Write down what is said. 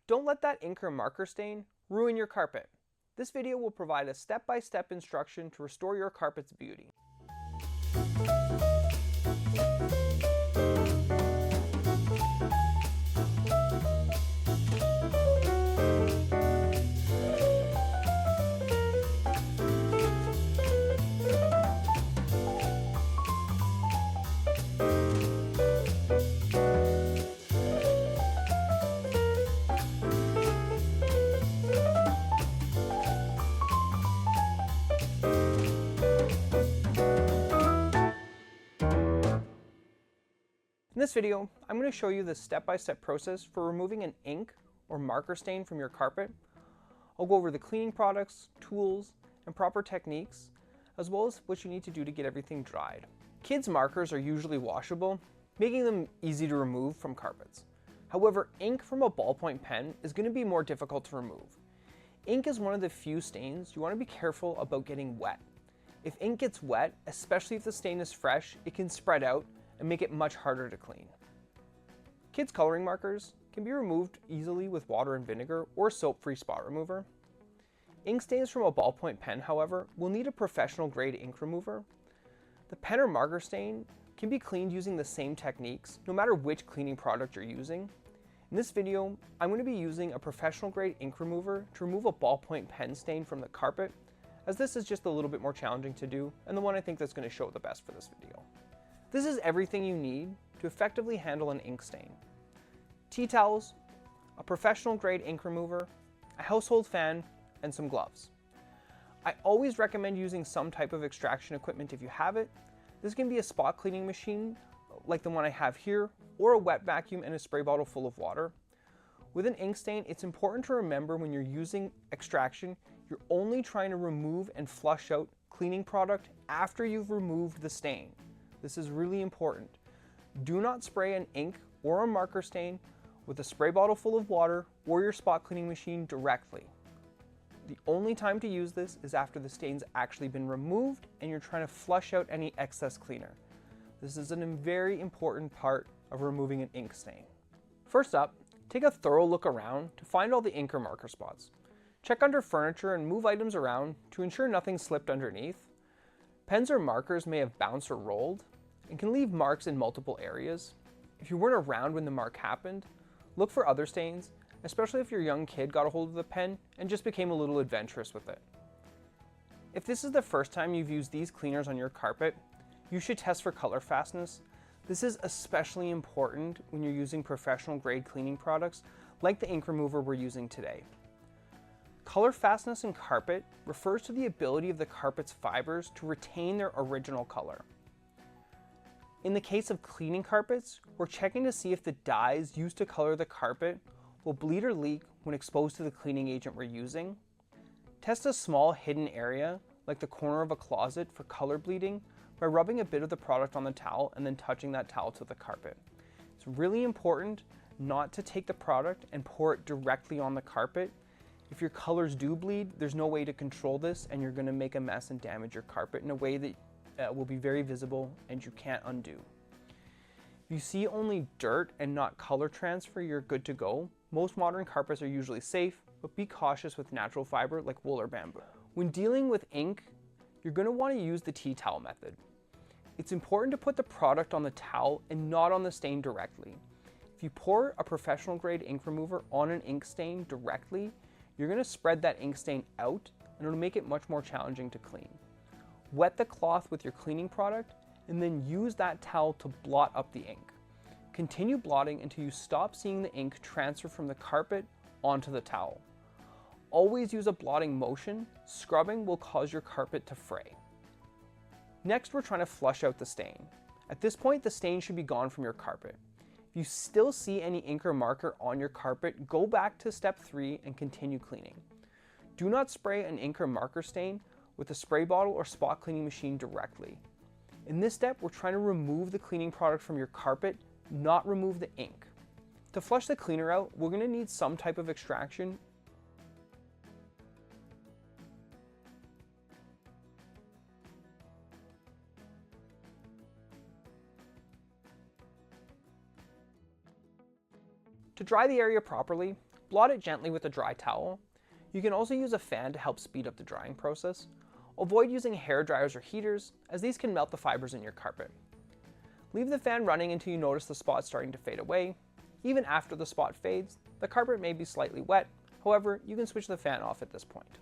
Don't let that ink or marker stain ruin your carpet. This video will provide a step-by-step instruction to restore your carpet's beauty. In this video, I'm going to show you the step-by-step process for removing an ink or marker stain from your carpet. I'll go over the cleaning products, tools, and proper techniques, as well as what you need to do to get everything dried. Kids' markers are usually washable, making them easy to remove from carpets. However, ink from a ballpoint pen is going to be more difficult to remove. Ink is one of the few stains you want to be careful about getting wet. If ink gets wet, especially if the stain is fresh, it can spread out and make it much harder to clean. Kids' coloring markers can be removed easily with water and vinegar or soap-free spot remover. Ink stains from a ballpoint pen, however, will need a professional grade ink remover. The pen or marker stain can be cleaned using the same techniques, no matter which cleaning product you're using. In this video, I'm going to be using a professional grade ink remover to remove a ballpoint pen stain from the carpet, as this is just a little bit more challenging to do, and the one I think that's going to show the best for this video. This is everything you need to effectively handle an ink stain. Tea towels, a professional grade ink remover, a household fan, and some gloves. I always recommend using some type of extraction equipment if you have it. This can be a spot cleaning machine like the one I have here, or a wet vacuum and a spray bottle full of water. With an ink stain, it's important to remember when you're using extraction, you're only trying to remove and flush out cleaning product after you've removed the stain. This is really important. Do not spray an ink or a marker stain with a spray bottle full of water or your spot cleaning machine directly. The only time to use this is after the stain's actually been removed and you're trying to flush out any excess cleaner. This is a very important part of removing an ink stain. First up, take a thorough look around to find all the ink or marker spots. Check under furniture and move items around to ensure nothing slipped underneath. Pens or markers may have bounced or rolled and can leave marks in multiple areas. If you weren't around when the mark happened, look for other stains, especially if your young kid got a hold of the pen and just became a little adventurous with it. If this is the first time you've used these cleaners on your carpet, you should test for color fastness. This is especially important when you're using professional grade cleaning products like the ink remover we're using today. Color fastness in carpet refers to the ability of the carpet's fibers to retain their original color. In the case of cleaning carpets, we're checking to see if the dyes used to color the carpet will bleed or leak when exposed to the cleaning agent we're using. Test a small hidden area, like the corner of a closet, for color bleeding by rubbing a bit of the product on the towel and then touching that towel to the carpet. It's really important not to take the product and pour it directly on the carpet. If your colors do bleed, there's no way to control this and you're going to make a mess and damage your carpet in a way that will be very visible and you can't undo. If you see only dirt and not color transfer, you're good to go. Most modern carpets are usually safe, but be cautious with natural fiber like wool or bamboo. When dealing with ink, you're going to want to use the tea towel method. It's important to put the product on the towel and not on the stain directly. If you pour a professional grade ink remover on an ink stain directly, you're going to spread that ink stain out and it'll make it much more challenging to clean. Wet the cloth with your cleaning product and then use that towel to blot up the ink. Continue blotting until you stop seeing the ink transfer from the carpet onto the towel. Always use a blotting motion. Scrubbing will cause your carpet to fray. Next, we're trying to flush out the stain. At this point, the stain should be gone from your carpet. If you still see any ink or marker on your carpet, go back to step 3 and continue cleaning. Do not spray an ink or marker stain with a spray bottle or spot cleaning machine directly. In this step, we're trying to remove the cleaning product from your carpet, not remove the ink. To flush the cleaner out, we're going to need some type of extraction. To dry the area properly, Blot it gently with a dry towel. You can also use a fan to help speed up the drying process. Avoid using hair dryers or heaters, as these can melt the fibers in your carpet. Leave the fan running until you notice the spot starting to fade away. Even after the spot fades, the carpet may be slightly wet. However, you can switch the fan off at this point.